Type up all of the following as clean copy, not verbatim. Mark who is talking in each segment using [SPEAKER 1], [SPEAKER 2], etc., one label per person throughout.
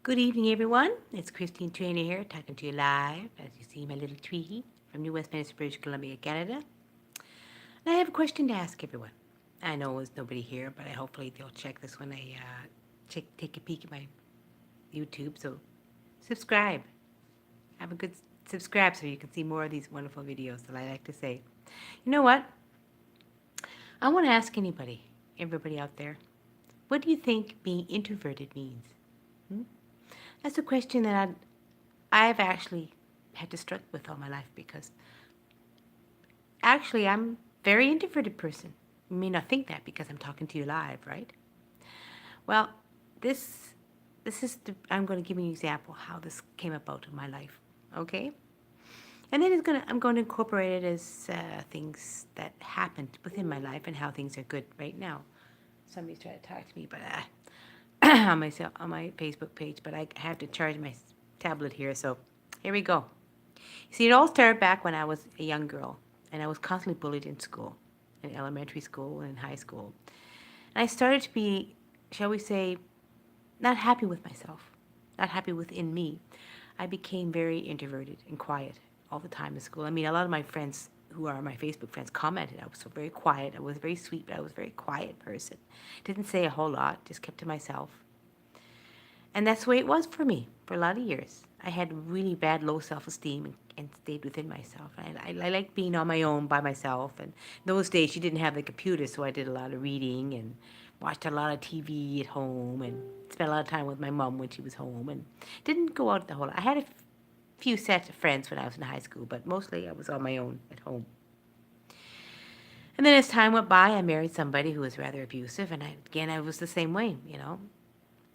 [SPEAKER 1] Good evening, everyone. It's Christine Trainer here, talking to you live, as you see my little tree from New Westminster, British Columbia, Canada. And I have a question to ask everyone. I know there's nobody here, but hopefully they'll check this when I take a peek at my YouTube. So subscribe. Have a good subscribe so you can see more of these wonderful videos that I like to say. You know what? I want to ask everybody out there, what do you think being introverted means? Hmm? That's a question that I've actually had to struggle with all my life because actually I'm a very introverted person. You may not think that because I'm talking to you live, right? Well, this I'm going to give you an example how this came about in my life, okay? And then I'm going to incorporate it as things that happened within my life and how things are good right now. Somebody's trying to talk to me, but on my Facebook page, but I have to charge my tablet here, so here we go. See, it all started back when I was a young girl, and I was constantly bullied in school, in elementary school and in high school. And I started to be, shall we say, not happy with myself, not happy within me. I became very introverted and quiet all the time in school. I mean, a lot of my friends who are my Facebook friends commented I was so very quiet. I was very sweet, but I was a very quiet person. Didn't say a whole lot, just kept to myself. And that's the way it was for me for a lot of years. I had really bad low self-esteem and stayed within myself. I liked being on my own by myself. And those days you didn't have the computer, so I did a lot of reading and watched a lot of TV at home and spent a lot of time with my mom when she was home and didn't go out the whole lot. I had a few sets of friends when I was in high school, but mostly I was on my own at home. And then as time went by, I married somebody who was rather abusive, and I was the same way, you know.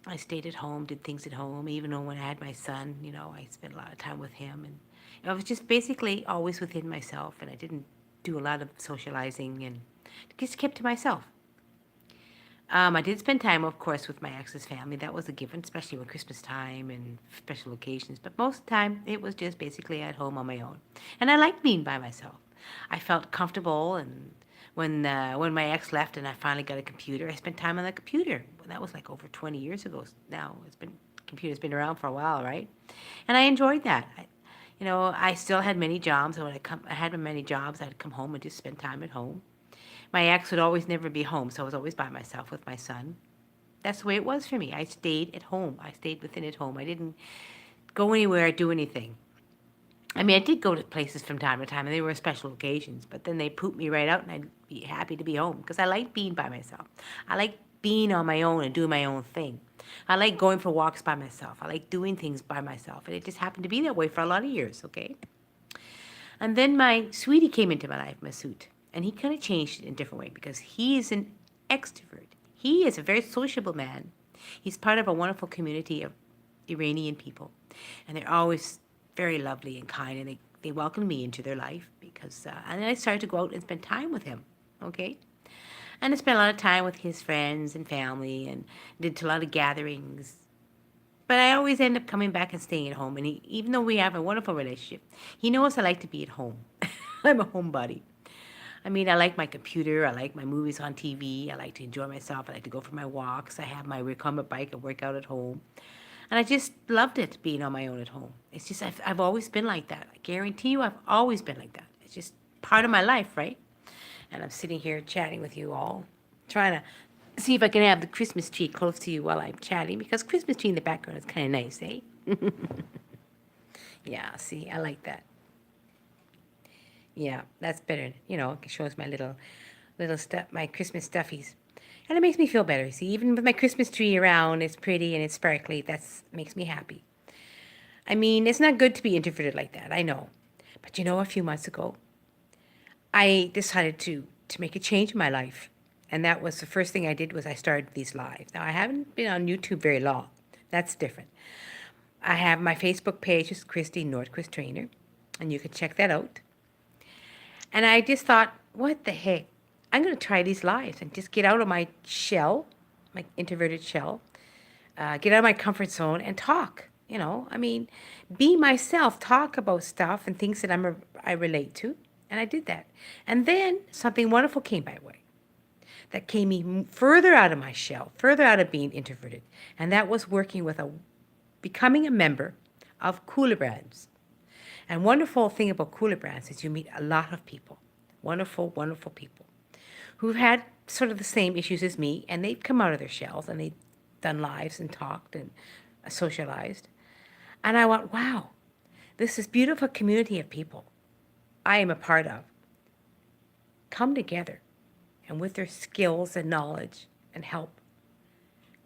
[SPEAKER 1] I stayed at home, did things at home, even though when I had my son, you know, I spent a lot of time with him. And I was just basically always within myself, and I didn't do a lot of socializing and just kept to myself. I did spend time, of course, with my ex's family. That was a given, especially when Christmas time and special occasions. But most of the time, it was just basically at home on my own. And I liked being by myself. I felt comfortable. And when my ex left and I finally got a computer, I spent time on the computer. That was like over 20 years ago now. Computer's been around for a while, right? And I enjoyed that. I still had many jobs. So I had many jobs. I'd come home and just spend time at home. My ex would always never be home, so I was always by myself with my son. That's the way it was for me. I stayed at home. I stayed within at home. I didn't go anywhere or do anything. I mean, I did go to places from time to time, and they were special occasions, but then they pooped me right out, and I'd be happy to be home because I like being by myself. I like being on my own and doing my own thing. I like going for walks by myself. I like doing things by myself, and it just happened to be that way for a lot of years, okay? And then my sweetie came into my life, Masood, and he kind of changed it in a different way because he is an extrovert. He is a very sociable man. He's part of a wonderful community of Iranian people, and they're always very lovely and kind, and they welcomed me into their life and then I started to go out and spend time with him, okay? And I spent a lot of time with his friends and family and did a lot of gatherings. But I always end up coming back and staying at home. And even though we have a wonderful relationship, he knows I like to be at home. I'm a homebody. I mean, I like my computer. I like my movies on TV. I like to enjoy myself. I like to go for my walks. I have my recumbent bike and work out at home. And I just loved it being on my own at home. It's just, I've always been like that. I guarantee you, I've always been like that. It's just part of my life, right? And I'm sitting here chatting with you all, trying to see if I can have the Christmas tree close to you while I'm chatting, because Christmas tree in the background is kind of nice, eh? Yeah, see, I like that. Yeah, that's better. You know, it shows my little stuff, my Christmas stuffies. And it makes me feel better. See, even with my Christmas tree around, it's pretty and it's sparkly. That's makes me happy. I mean, it's not good to be introverted like that, I know. But you know, a few months ago, I decided to make a change in my life. And that was the first thing I did was I started these lives. Now, I haven't been on YouTube very long. That's different. I have my Facebook page, is Christy Nordquist Trainer, and you can check that out. And I just thought, what the heck? I'm going to try these lives and just get out of my shell, my introverted shell, get out of my comfort zone and talk. You know, I mean, be myself, talk about stuff and things that I relate to. And I did that. And then something wonderful came my way that came me further out of my shell, further out of being introverted. And that was working with a becoming a member of Cooler Brands. And wonderful thing about Cooler Brands is you meet a lot of people, wonderful, wonderful people who've had sort of the same issues as me, and they've come out of their shells and they've done lives and talked and socialized. And I went, wow, this is beautiful community of people I am a part of come together, and with their skills and knowledge and help,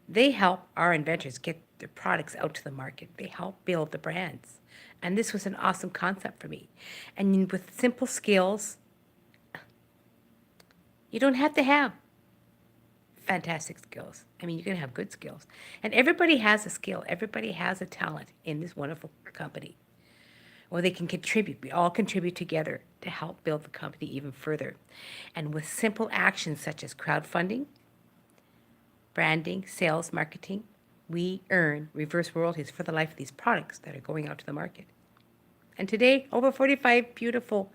[SPEAKER 1] they help our inventors get their products out to the market. They help build the brands. And this was an awesome concept for me. And with simple skills, you don't have to have fantastic skills. I mean, you can have good skills. And everybody has a skill. Everybody has a talent in this wonderful company. Or they can contribute. We all contribute together to help build the company even further. And with simple actions such as crowdfunding, branding, sales, marketing, we earn reverse royalties for the life of these products that are going out to the market. And today, over 45 beautiful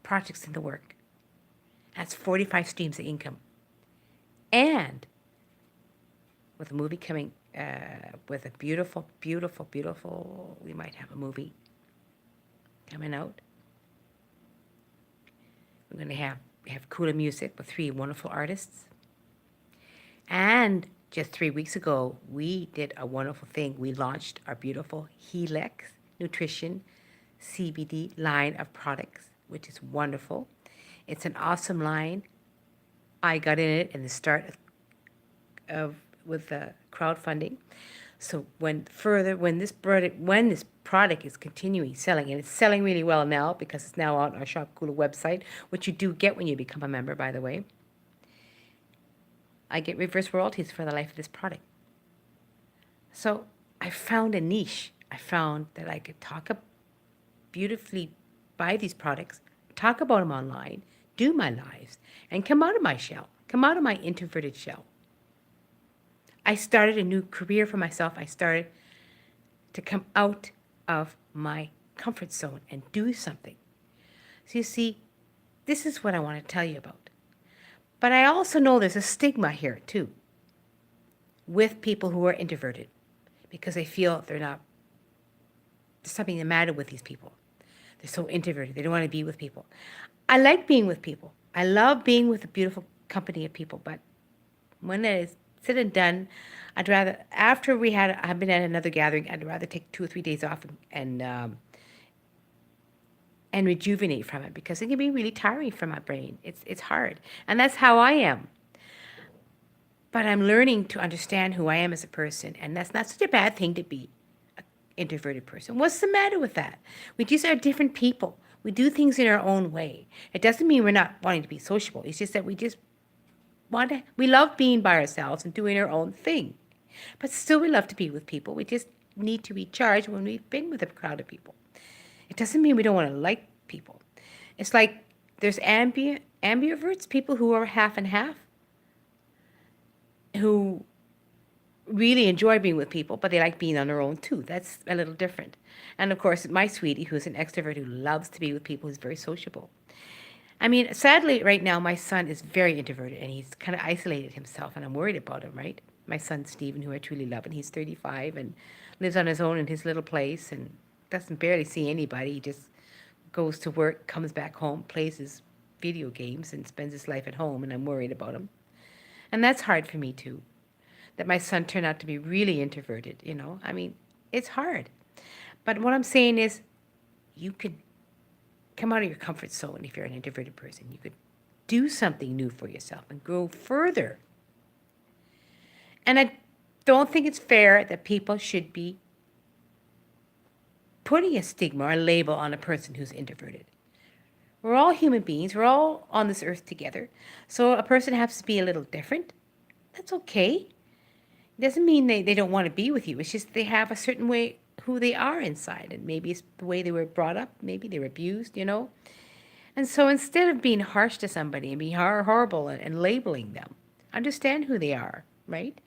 [SPEAKER 1] projects in the work. That's 45 streams of income. And with a movie coming, with a beautiful, beautiful, beautiful, we might have a movie coming out. We're going to have cooler music with 3 wonderful artists. And just 3 weeks ago, we did a wonderful thing. We launched our beautiful Helix Nutrition CBD line of products, which is wonderful. It's an awesome line. I got in it in the start of with the crowdfunding. So when this product is continuing selling, and it's selling really well now because it's now on our Shop Cooler website, which you do get when you become a member, by the way, I get reverse royalties for the life of this product. So I found a niche. I found that I could beautifully buy these products, talk about them online, do my lives, and come out of my shell, come out of my introverted shell. I started a new career for myself. I started to come out of my comfort zone and do something. So you see, this is what I want to tell you about. But I also know there's a stigma here too with people who are introverted because they feel there's something the matter with these people. They're so introverted. They don't want to be with people. I like being with people. I love being with a beautiful company of people. But when it is said and done, I'd rather, after I've been at another gathering, I'd rather take 2 or 3 days off and rejuvenate from it because it can be really tiring for my brain. It's hard. And that's how I am. But I'm learning to understand who I am as a person. And that's not such a bad thing to be an introverted person. What's the matter with that? We just are different people. We do things in our own way. It doesn't mean we're not wanting to be sociable. It's just that we love being by ourselves and doing our own thing. But still we love to be with people. We just need to recharge when we've been with a crowd of people. It doesn't mean we don't want to like people. It's like there's ambiverts, people who are half and half, who really enjoy being with people, but they like being on their own too. That's a little different. And of course, my sweetie, who's an extrovert who loves to be with people, who's very sociable. I mean, sadly, right now, my son is very introverted, and he's kind of isolated himself, and I'm worried about him, right? My son, Stephen, who I truly love, and he's 35 and lives on his own in his little place and doesn't barely see anybody. He just goes to work, comes back home, plays his video games, and spends his life at home, and I'm worried about him. And that's hard for me, too, that my son turned out to be really introverted, I mean, it's hard. But what I'm saying is you could come out of your comfort zone if you're an introverted person. You could do something new for yourself and grow further. And I don't think it's fair that people should be putting a stigma or a label on a person who's introverted. We're all human beings. We're all on this earth together. So a person has to be a little different. That's okay. It doesn't mean they don't want to be with you. It's just they have a certain way who they are inside. And maybe it's the way they were brought up. Maybe they were abused, And so instead of being harsh to somebody and being horrible and labeling them, understand who they are, right?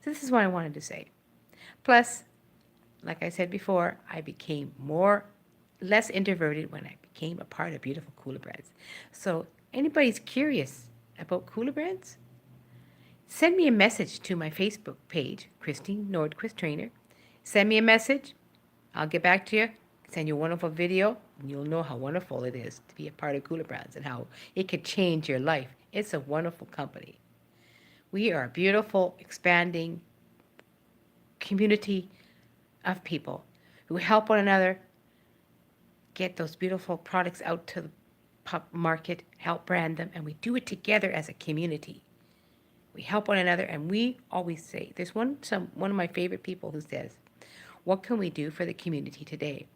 [SPEAKER 1] So this is what I wanted to say. Plus, like I said before, I became less introverted when I became a part of beautiful Cooler Brands. So anybody's curious about Cooler Brands, send me a message to my Facebook page, Christine Nordquist Trainer. Send me a message. I'll get back to you. Send you a wonderful video, and you'll know how wonderful it is to be a part of Cooler Brands and how it could change your life. It's a wonderful company. We are a beautiful, expanding community of people who help one another get those beautiful products out to the market, help brand them, and we do it together as a community. We help one another, and we always say, there's one of my favorite people who says, what can we do for the community today?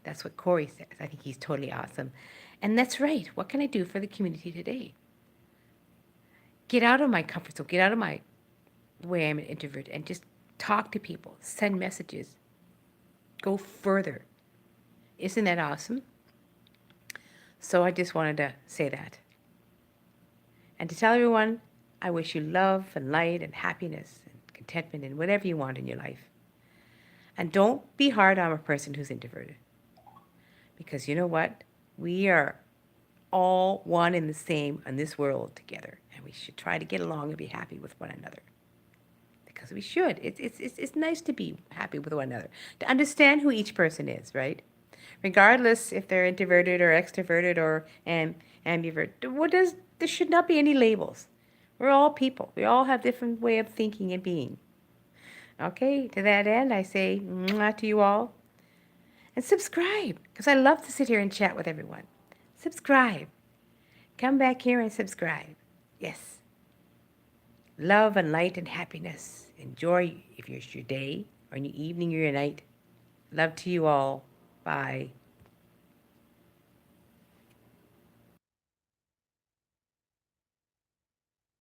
[SPEAKER 1] That's what Corey says. I think he's totally awesome. And that's right. What can I do for the community today? Get out of my comfort zone. Get out of my way I'm an introvert and just talk to people. Send messages. Go further. Isn't that awesome? So I just wanted to say that. And to tell everyone, I wish you love and light and happiness and contentment and whatever you want in your life. And don't be hard on a person who's introverted. Because you know what? We are all one and the same in this world together. And we should try to get along and be happy with one another. Because we should. It's nice to be happy with one another. To understand who each person is, right? Regardless if they're introverted or extroverted or ambivert. There should not be any labels. We're all people. We all have different way of thinking and being. Okay, to that end, I say mwah to you all. And subscribe, because I love to sit here and chat with everyone. Subscribe. Come back here and subscribe. Yes. Love and light and happiness. Enjoy if it's your day or your evening or your night. Love to you all. Bye.